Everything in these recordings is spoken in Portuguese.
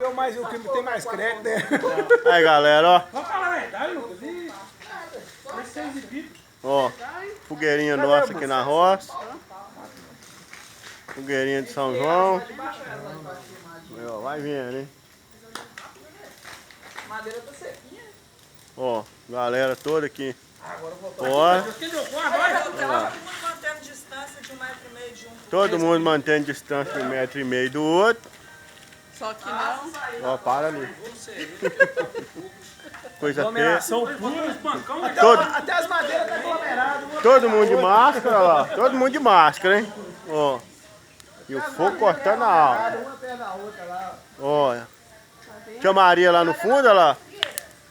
O que tem mais crédito, né? Aí, galera, ó. Vamos falar a verdade, Lucas. Ó, fogueirinha nossa aqui na roça. Fogueirinha de São João. Aí, ó, vai vendo, hein? Madeira tá sequinha. Ó, galera toda aqui. Agora mantendo distância de 1,5 metro de um. Todo mundo mantendo distância de 1,5 metro do outro. Só que não. Ó, para ali. Coisa feia. Aglomeração pura, os bancão. Até as madeiras tá aglomeradas. Todo mundo de máscara lá. Todo mundo de máscara, hein? Ó. E o fogo cortando a alma. Uma perto da outra lá. Olha. Tia Maria lá no fundo, olha lá.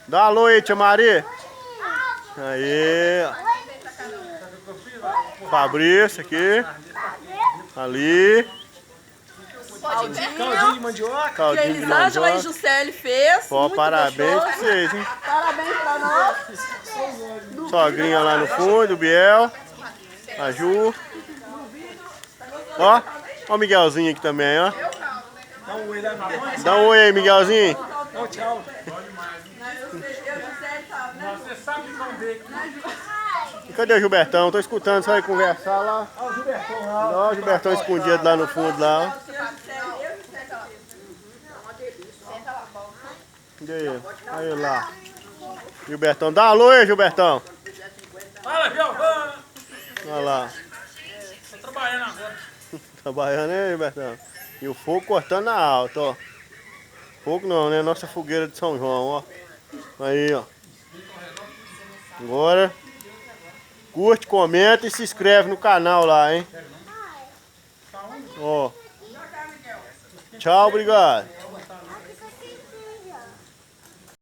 Dá um alô aí, tia Maria. Aí, ó. Fabrício aqui. Ali. Caldinho de mandioca. Que Caldinho de Elisângela e mandioca. Juscelie fez. Ó, muito parabéns pra gostoso. vocês, hein? Parabéns pra nós. Sogrinha lá no fundo, o Biel. A Ju. Ó. Ó o Miguelzinho aqui também, ó. Dá um oi lá na mãe. Dá um oi aí, Miguelzinho. Tchau, tchau. Você sabe não ver. Cadê o Gilbertão? Tô escutando, você vai conversar lá. Olha o Gilbertão lá. Ó, o Gilbertão escondido lá no fundo lá, ó. E aí? Aí lá. Gilbertão, dá um alô aí, Gilbertão. Fala, Giovana. Olha lá. Tô trabalhando agora. Trabalhando aí, Gilbertão. E o fogo cortando a alta, ó. Fogo não, né? Nossa fogueira de São João, ó. Aí, ó. Agora, curte, comenta e se inscreve no canal lá, hein? Ó. Tchau, obrigado.